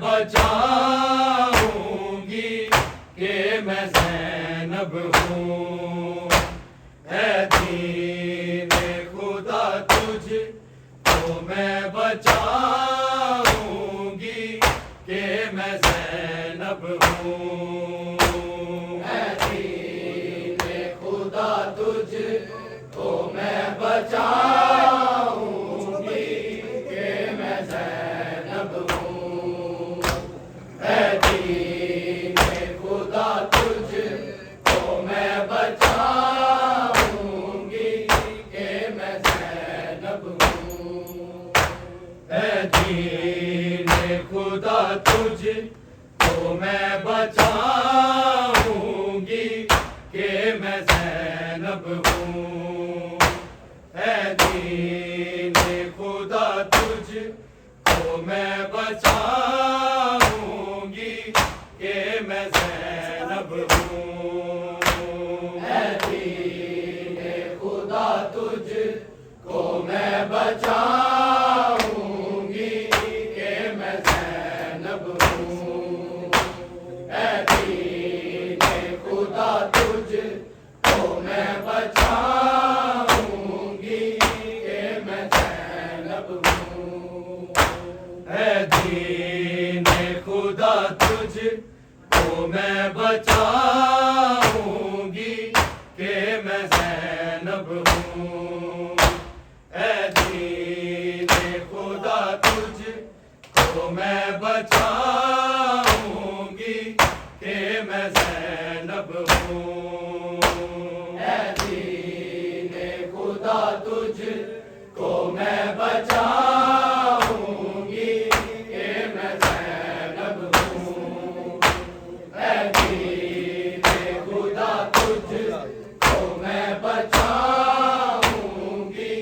बचाऊंगी कि मैं ज़ैनब हूँ। है दीन खुदा तुझको मैं बचाऊंगी कि मैं ज़ैनब हूँ। है दीन खुदा तुझको मैं बचाऊंगी कि मैं ज़ैनब हूँ। है दीन खुदा तुझको मैं बचाऊंगी कि मैं ज़ैनब हूँ। है दीन खुदा तुझको मैं बचाऊंगी कि मैं ज़ैनब हूँ। है दीन खुदा तुझको मैं बचाऊंगी कि मैं ज़ैनब हूँ। है दीन खुदा तुझको मैं बचाऊंगी कि मैं ज़ैनब हूँ। है दीन खुदा तुझको मैं बचाऊंगी कि मैं ज़ैनब हूँ। है दीन खुदा तुझको मैं बचाऊंगी कि मैं ज़ैनब हूँ। है दीन खुदा तुझको मैं बचाऊंगी कि मैं ज़ैनब हूँ। है दीन खुदा तुझको मैं बचाऊंगी कि मैं ज़ैनब हूँ। है दीन खुदा तुझको मैं बचाऊंगी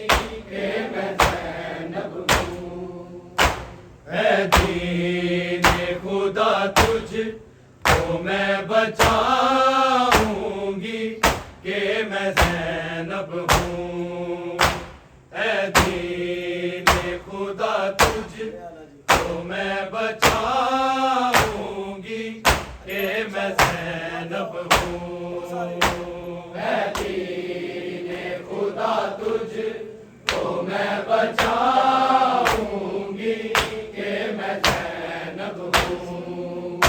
कि मैं ज़ैनब हूँ। है दीन खुदा तुझको मैं बचाऊंगी कि मैं ज़ैनब हूँ। है दीन खुदा तुझको मैं बचाऊंगी कि मैं ज़ैनब हूँ। है दीन खुदा तुझको मैं बचाऊंगी कि मैं ज़ैनब हूँ।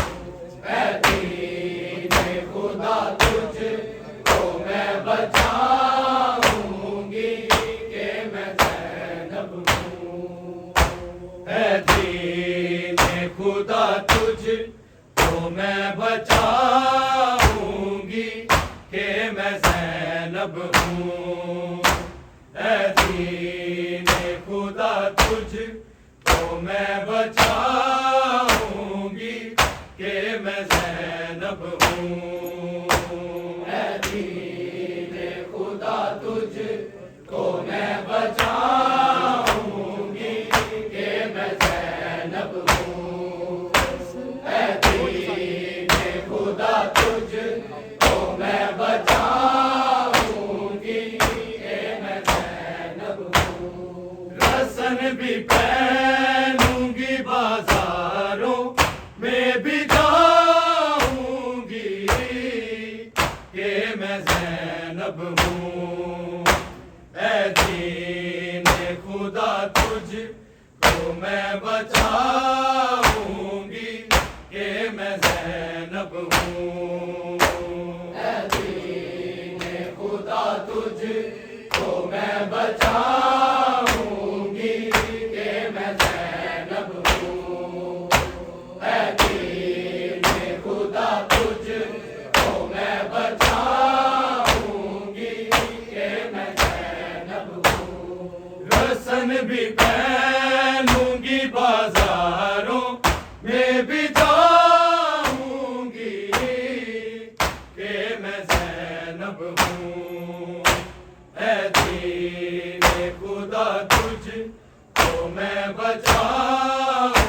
है दीन खुदा तुझको मैं बचाऊंगी कि मैं ज़ैनब हूँ। है दीन खुदा तुझको मैं बचाऊंगी कि मैं ज़ैनब हूँ। है दीन खुदा तुझको मैं बचाऊंगी कि मैं ज़ैनब हूँ। है दीन खुदा तुझको मैं बचाऊंगी कि मैं ज़ैनब हूँ। है दीन खुदा तुझको मैं बचाऊंगी कि मैं ज़ैनब हूँ। रसन भी पहनूंगी बाजारों में भी जाऊंगी कि मैं ज़ैनब हूँ। है दीन खुदा तुझको मैं बचाऊंगी कि मैं ज़ैनब हूँ। है दीन खुदा तुझको मैं बचाऊंगी कि मैं ज़ैनब हूँ। है दीन खुदा तुझको मैं बचाऊंगी कि मैं ज़ैनब हूँ। रसन भी पहनूंगी बाजारों में भी जाऊंगी कि मैं ज़ैनब हूँ। है दीन खुदा तुझको मैं बचाऊंगी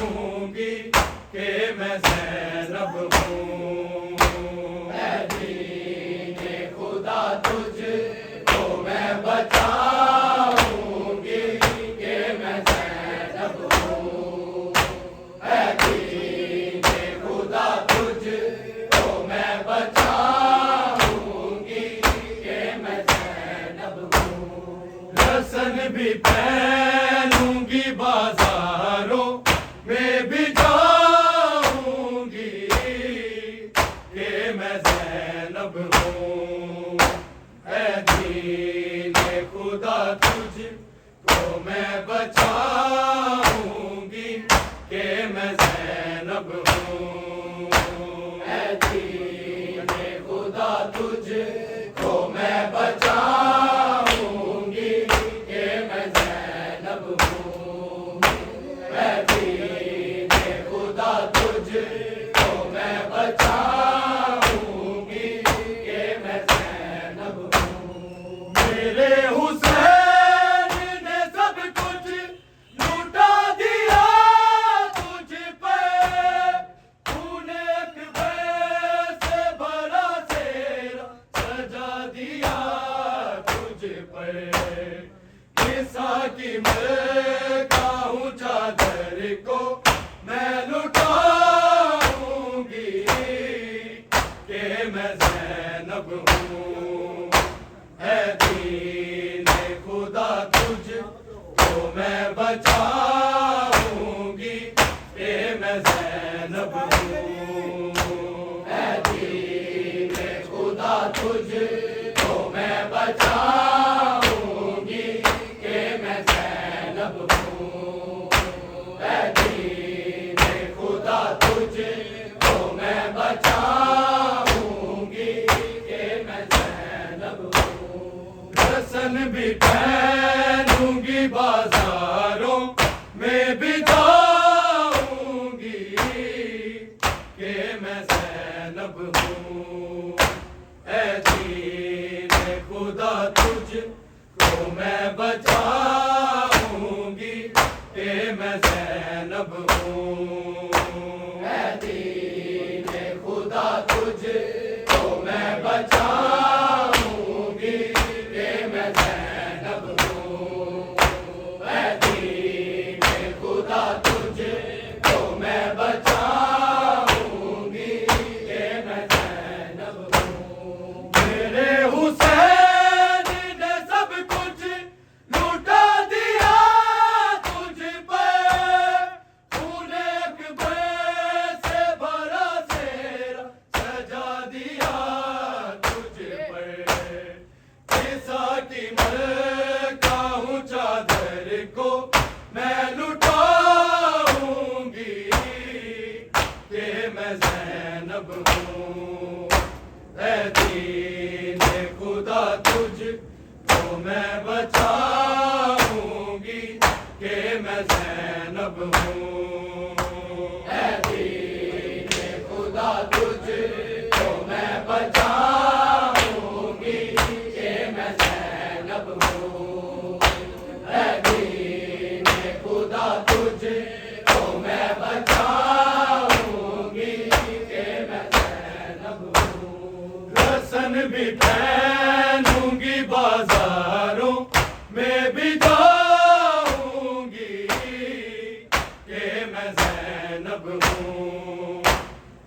कि मैं ज़ैनब हूँ। है दीन खुदा तुझको मैं बचाऊंगी कि मैं ज़ैनब हूँ। है दीन ज़ैनब हूँ। ऐ दीने खुदा तुझको मैं बचाऊंगी कि मैं ज़ैनब हूँ। ऐ दीने खुदा तुझको मैं बचाऊंगी कि मैं ज़ैनब हूँ। मेरे हुसैन ने सब कुछ लूटा दिया तुझ पे, तूने अकबर से भरा सेरा सजा दिया तुझ पे। किसा की मैं कहूँ चादर को मैं लुटाऊंगी कि मैं ज़ैनब हूँ। है दीने खुदा तुझको मैं बचाऊंगी कि मैं ज़ैनब हूँ। है दीने खुदा तुझको मैं बचाऊंगी कि मैं ज़ैनब हूँ। है दीने खुदा तुझको मैं बचाऊंगी कि मैं ज़ैनब हूँ। रसन भी पहनूंगी बाजारों में भी जाऊंगी कि मैं ज़ैनब हूँ। ऐ दीने खुदा तुझको मैं बचाऊंगी कि मैं ज़ैनब हूँ। ऐ दीने खुदा तुझको मैं बचाऊंगी कि मैं ज़ैनब हूँ। ऐ दीने खुदा तुझको मैं बचाऊंगी कि मैं ज़ैनब हूँ। मेरे हुसैन ने सब कुछ लूटा दिया तुझ पे, तूने अकबर से भरा सेरा सजा दिया तुझ पर। किसा की मैं कहूँ चादर को मैं लुटाऊंगी कि मैं ज़ैनब हूँ। ऐ दीने खुदा तुझको मैं बचाऊंगी कि मैं ज़ैनब हूँ। ऐ दीने खुदा तुझको मैं बचाऊंगी कि मैं ज़ैनब हूँ। ऐ दीने खुदा तुझको मैं बचाऊंगी कि मैं ज़ैनब हूँ। रसन भी पहनूंगी बाजारों में भी जाऊंगी कि मैं ज़ैनब हूँ।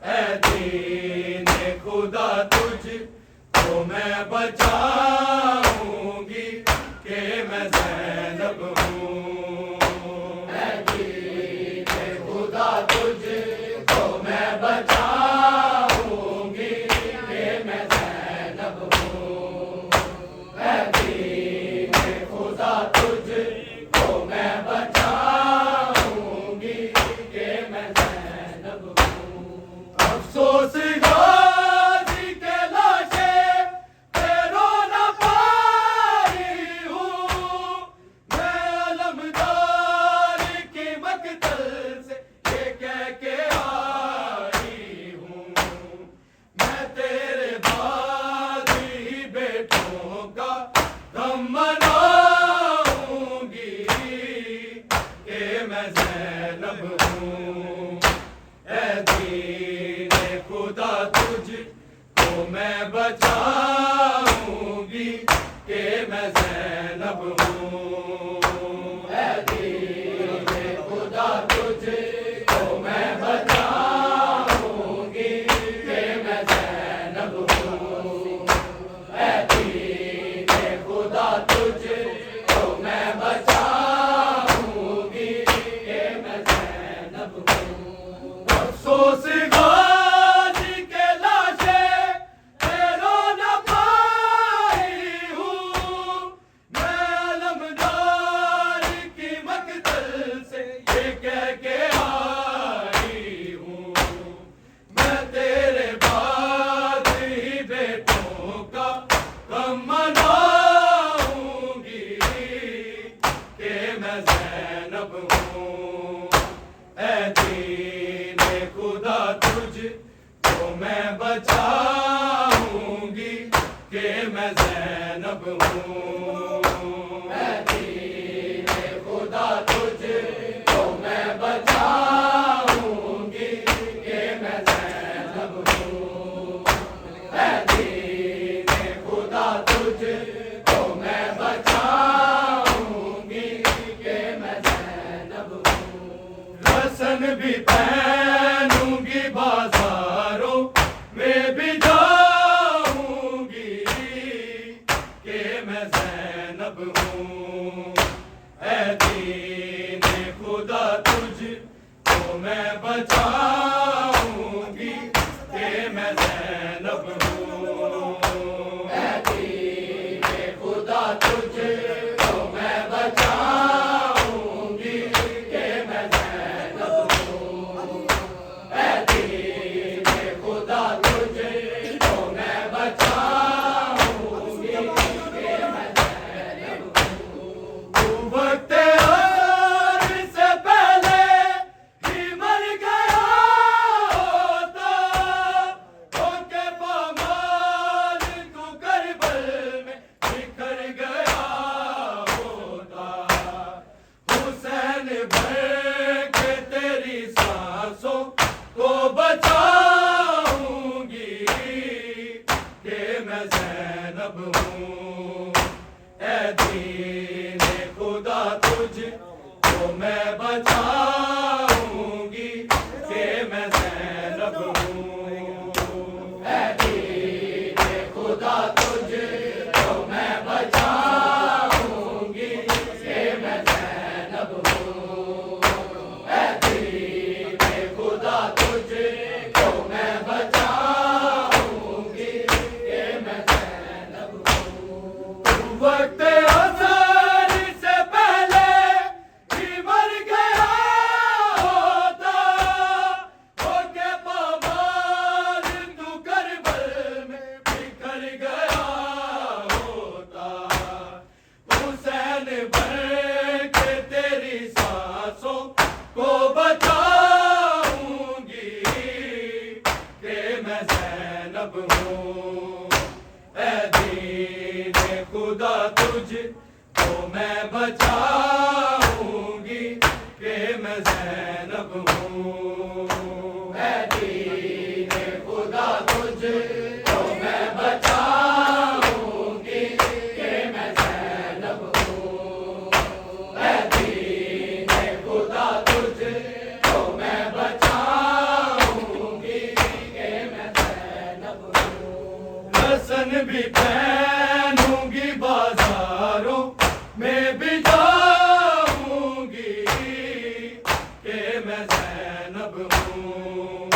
ऐ दीने खुदा तुझको मैं बचाऊंगी कि मैं ज़ैनब हूँ। ऐ दीने खुदा तुझको मैं बचाऊंगी कि मैं ज़ैनब हूँ। ऐ दीने खुदा तुझको मैं बचाऊंगी कि मैं ज़ैनब हूँ। अफसोस गाज़ी के लाशें रो न पाई हूँ। मैं अलमदार की मकतल से ये कह के आई हूँ। मैं तेरे बाद ही बेटों का गम मनाऊंगी कि मैं ज़ैनब हूँ। ऐ दीने खुदा तुझको मैं बचाऊंगी कि मैं ज़ैनब हूँ। ऐ दीने खुदा तुझको मैं बचाऊंगी कि मैं ज़ैनब हूँ। ऐ दीने खुदा तुझको मैं बचाऊंगी कि मैं ज़ैनब हूँ। अफसोस गाज़ी के लाशें रो न पाई हूँ। मैं अलमदार की मकतल से ये कह के आई हूँ। खुदा तुझको मैं बचाऊंगी कि मैं ज़ैनब हूँ। मैं दीने खुदा तुझको मैं बचाऊंगी कि मैं ज़ैनब हूँ। मैं दीने खुदा तुझको मैं बचाऊंगी कि मैं ज़ैनब हूँ। रसन भी पहनूंगी बाजारों में भी जाऊंगी कि मैं ज़ैनब हूँ। ऐ दीने खुदा तुझको मैं बचाऊंगी कि मैं ज़ैनब हूँ। ऐ दीने खुदा तुझको मैं बचाऊंगी कि मैं ज़ैनब हूँ। ऐ दीने खुदा तुझको मैं बचाऊंगी कि मैं ज़ैनब हूँ। तू वक्त और से पहले ही मर गया होता, होके पामाल तू करबल में बिखर गया होता। हुसैन भर के तेरी सांसों को बचाऊंगी कि मैं ज़ैनब हूँ। ऐ दीने खुदा तुझको मैं बचाऊंगी कि मैं ज़ैनब हूँ। ऐ दीने खुदा तुझको मैं बचाऊंगी कि मैं ज़ैनब हूँ। ऐ दीने खुदा तुझको मैं बचाऊंगी कि मैं ज़ैनब हूँ। तू वक्त अज़र से पहले ही मर गया होता, होके पामाल तू करबल में बिखर गया होता। हुसैन भर के तेरी सांसों को बचाऊंगी कि मैं ज़ैनब हूँ। ऐ दीने खुदा तुझको मैं बचाऊंगी कि मैं ज़ैनब हूँ। ऐ दीने खुदा तुझको मैं बचाऊंगी कि मैं ज़ैनब हूँ। ऐ दीने खुदा तुझको मैं बचाऊंगी कि मैं ज़ैनब हूँ। रसन भी पहनूंगी बाजारों में भी जाऊंगी कि मैं ज़ैनब हूँ।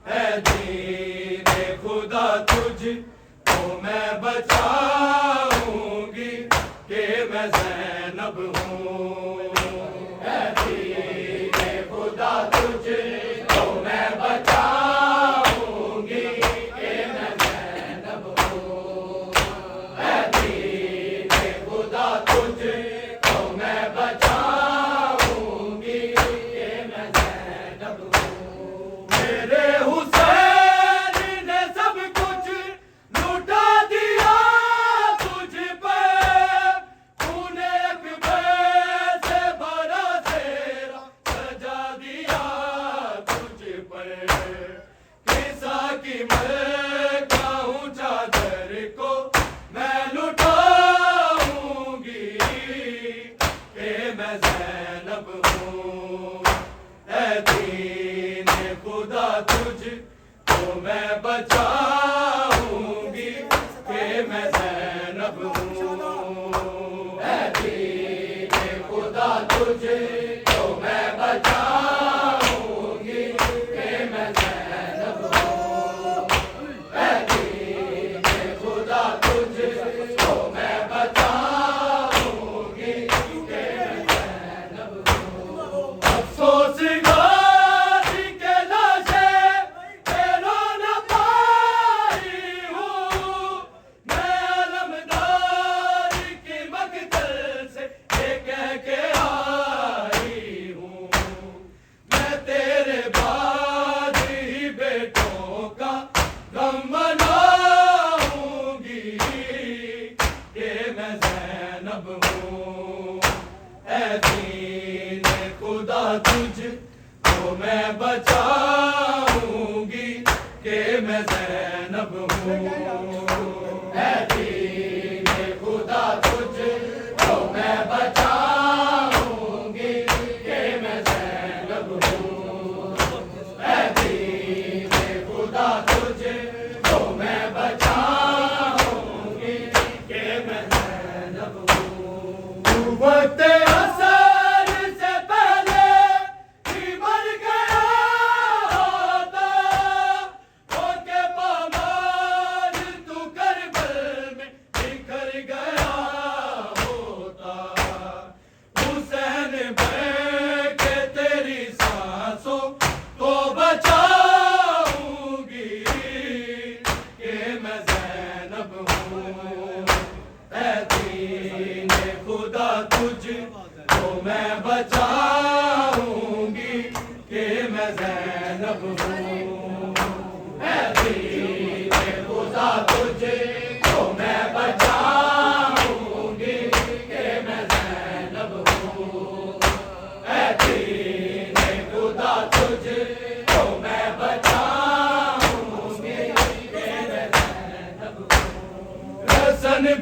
ऐ दीने खुदा तुझको मैं बचाऊंगी कि मैं ज़ैनब हूँ। ऐ दीने खुदा तुझको मैं बचाऊंगी कि मैं ज़ैनब हूँ। ऐ दीने खुदा तुझको मैं बचाऊंगी कि मैं ज़ैनब हूँ। मेरे हुसैन ने सब कुछ लुटा दिया तुझ पर, तूने अकबर से भरा सेरा सजा दिया तुझ पर। किसा की मलका ऊंचा दर को मैं लुटाऊंगी कि मैं ज़ैनब हूँ। ऐ दीने खुदा तुझको मैं बचाऊंगी कि मैं ज़ैनब हूँ। ऐ दीने खुदा तुझको मैं बचाऊंगी कि मैं ज़ैनब हूँ। ऐ दीने खुदा तुझको मैं बचाऊंगी कि मैं ज़ैनब हूँ। अफसोस गाजी के लाशें तेरो न पाए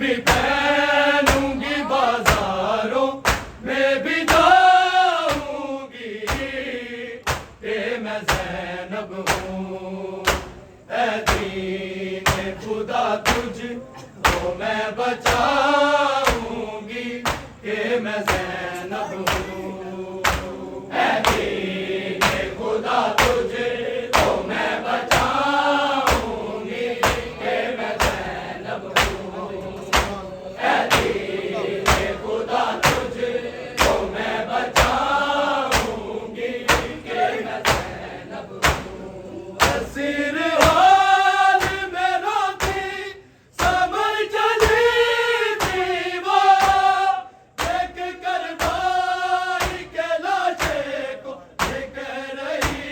भी पहनूंगी बाजारों में भी जाऊंगी कि मैं ज़ैनब हूँ। ऐ दीन खुदा तुझको मैं बचाऊंगी कि मैं ज़ैनब हूँ। ऐ दीन खुदा तुझको मैं बचाऊंगी कि मैं ज़ैनब हूँ। ऐ दीन खुदा तुझको मैं बचाऊंगी कि मैं ज़ैनब हूँ। असीर हाल में रोती समर चली थी वो, देख कर भाई के लाशे को देख रही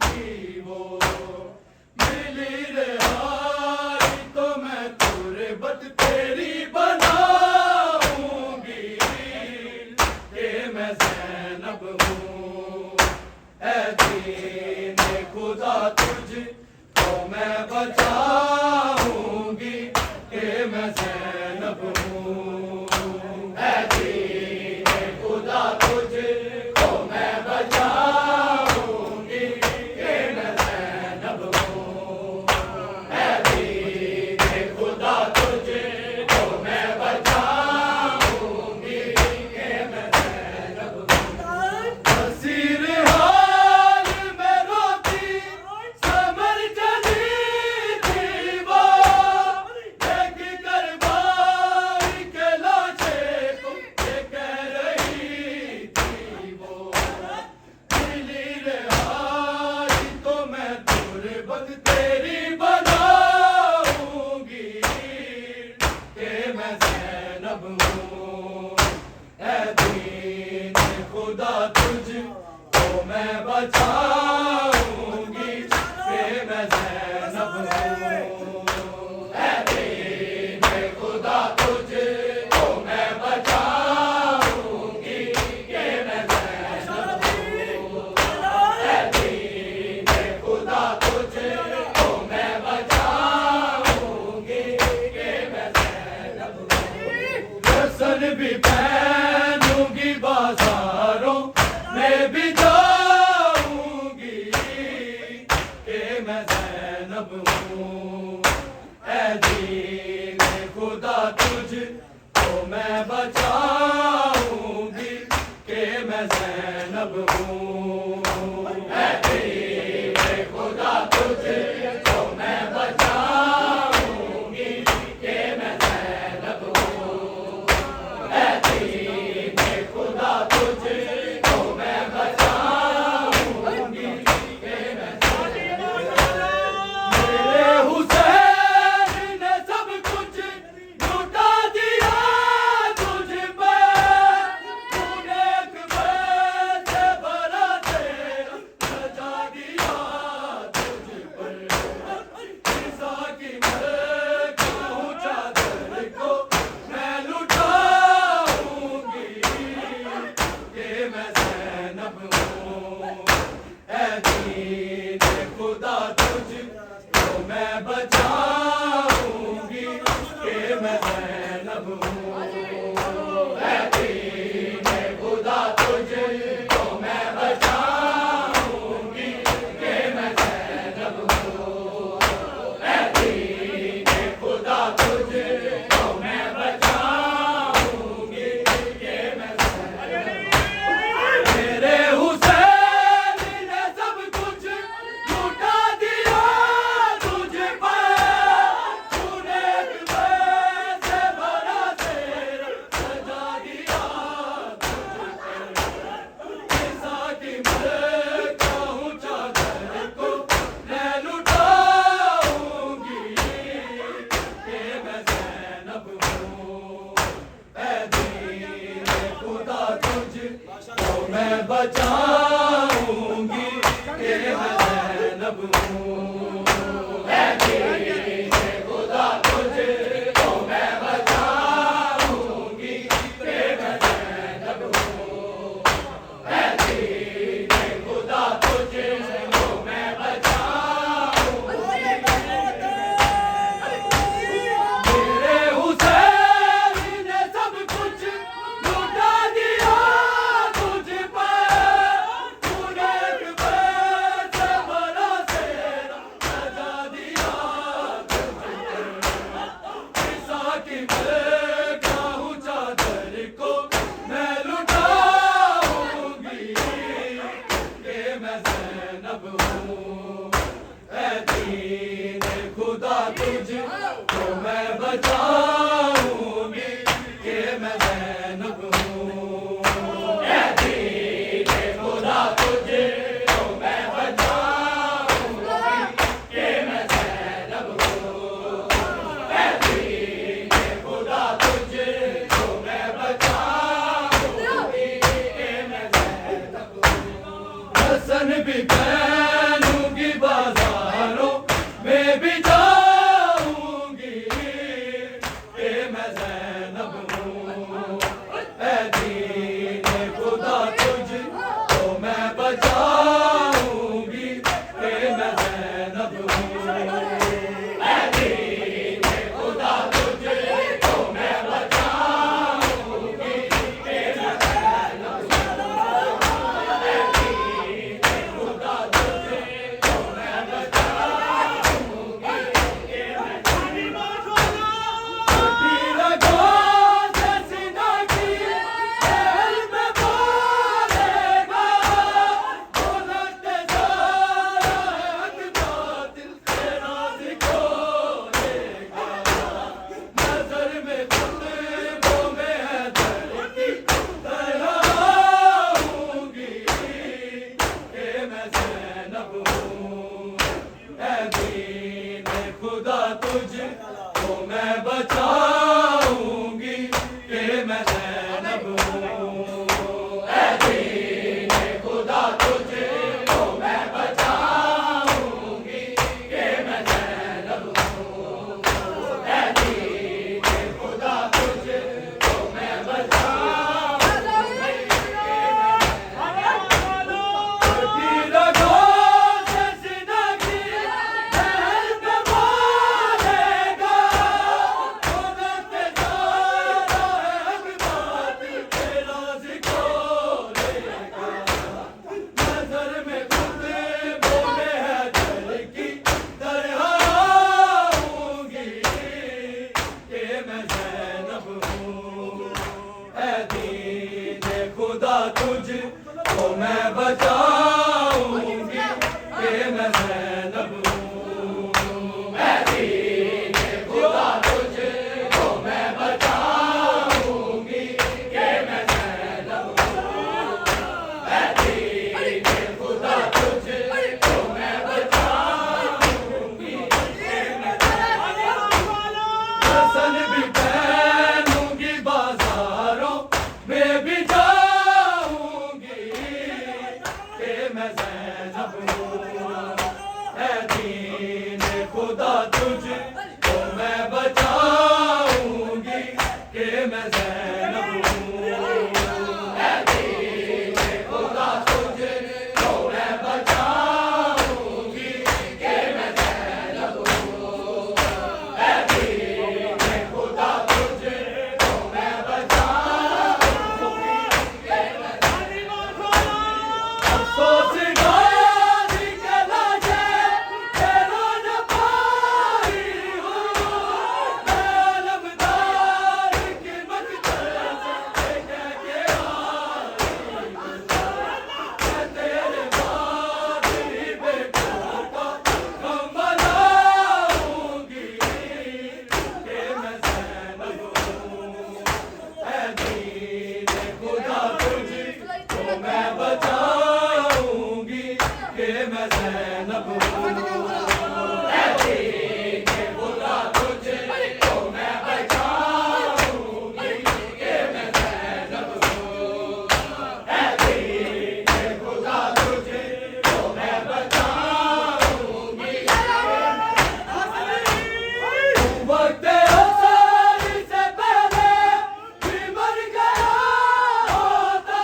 थी वो। मिली रिहाई तो मैं तुरबत तेरी बनाऊंगी कि मैं ज़ैनब हूँ। ऐ दीन खुदा तुझको मैं बचाऊंगी कि मैं ज़ैनब हूँ। ऐ दीन खुदा तुझको मैं बचाऊंगी कि मैं ज़ैनब हूँ। ऐ दीन खुदा तुझको मैं बचाऊंगी कि मैं ज़ैनब हूँ। असीर हाल में रोती समर चली थी वो, देख कर भाई के लाशे को देख रही थी वो। मिली रिहाई तो मैं तुरबत तेरी बनाऊंगी कि मैं ज़ैनब हूँ। ऐ दीन खुदा तुझको मैं बचाऊंगी कि मैं ज़ैनब हूँ। ऐ दीन खुदा तुझको मैं बचाऊंगी कि मैं ज़ैनब हूँ। ऐ दीन खुदा तुझको मैं बचाऊंगी कि मैं ज़ैनब हूँ। रसन भी पहनूंगी बाजारों में भी जाऊंगी कि मैं ज़ैनब हूँ। ऐ दीन खुदा तुझको मैं बचाऊंगी कि मैं ज़ैनब हूँ। ऐ दीन खुदा तुझको मैं बचाऊंगी कि मैं ज़ैनब हूँ। ऐ दीन खुदा तुझको मैं बचाऊंगी कि मैं ज़ैनब हूँ। मेरे हुसैन ने सब कुछ लुटा दिया तुझ पे, तूने एक पैसे भरा तेरा सजा दिया तुझ पर। ईसा की मैं कहूँ चादर को मैं लुटाऊंगी कि मैं ज़ैनब हूँ। ऐ दीन खुदा तुझको मैं बचाऊंगी कि मैं ज़ैनब हूँ। ऐ दीन खुदा तुझको मैं बचाऊंगी कि मैं ज़ैनब हूँ। ऐ दीन खुदा तुझको मैं बचाऊंगी कि मैं ज़ैनब हूँ। मेरे हुसैन ने सब कुछ लुटा दिया तुझ पर, तूने एक पैसे भरा तेरा सजा दिया तुझ पर। ईसा की मैं कहूँ चादर को मैं लुटाऊंगी कि मैं ज़ैनब हूँ। ऐ दीन खुदा तुझको मैं बचाऊंगी कि मैं ज़ैनब हूँ। ऐ दीन खुदा तुझको मैं बचाऊंगी कि मैं ज़ैनब हूँ। ऐ दीन खुदा तुझको मैं बचाऊंगी। मेरे हुसैन बचाऊंगी कि मैं ज़ैनब हूँ। ऐ दीन खुदा तुझे तो मैं बचाऊंगी कि मैं ज़ैनब हूँ। ऐ दीन खुदा तुझे तो मैं बचाऊंगी कि मैं ज़ैनब हूँ। हसन भी पहनूंगी बाजारों में भी जाऊंगी कि मैं ज़ैनब हूँ। ऐ दीन खुदा तुझ तो मैं बचाऊंगी कि मैं ज़ैनब हूँ। ऐ दीन खुदा तुझ तो मैं बचाऊंगी कि मैं ज़ैनब हूँ। ऐ दीन खुदा तुझ तो मैं बचाऊंगी कि मैं खुदा तुझ तो मैं बचाऊंगी कि मैं ज़ैनब हूँ। ऐ दीन खुदा तुझ तो मैं बचाऊंगी कि मैं ज़ैनब हूँ। ऐ दीन खुदा तुझ तो मैं बचाऊंगी कि खुदा तुझ तो मैं बचाऊंगी कि मैं ज़ैनब हूँ। ऐ दीन खुदा तुझ तो मैं बचाऊंगी कि मैं ज़ैनब हूँ। ऐ दीन खुदा तुझ तो मैं बचाऊंगी कि मैं ज़ैनब हूँ। हसन भी पहनूंगी बाजारों में भी जाऊंगी कि मैं ज़ैनब हूँ। ऐ दीन खुदा तुझ तो मैं बचाऊंगी कि मैं ज़ैनब हूँ। ऐ दीन खुदा तुझ तो मैं बचाऊंगी कि मैं ज़ैनब हूँ। ऐ दीन खुदा तुझ तो मैं बचाऊंगी कि मैं अफ़सोस गाज़ी के लाशे तेरो न पाई हूँ। मैं अलमदार की मकतल से कह के आई हूँ। मैं तेरे बाद ही बेटा का गम मनाऊंगी कि मैं ज़ैनब हूँ। ऐ दीन खुदा तुझ तो मैं बचाऊंगी कि मैं ज़ैनब हूँ। ऐ दीन खुदा तुझ तो मैं बचाऊंगी कि मैं ज़ैनब हूँ। ऐ दीन खुदा तुझ तो मैं बचाऊंगी कि वक्त आसानी से पहले भी मर गया होता।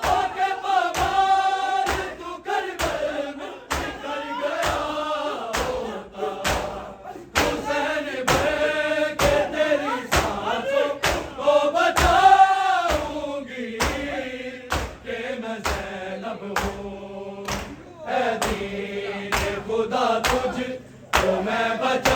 होके पमार तू करबल में निकल गया होता। हुसैन भर के तेरी सांसों को बचाऊंगी कि मैं ज़ैनब हूँ। ऐ दीन खुदा तुझ तो मैं बचा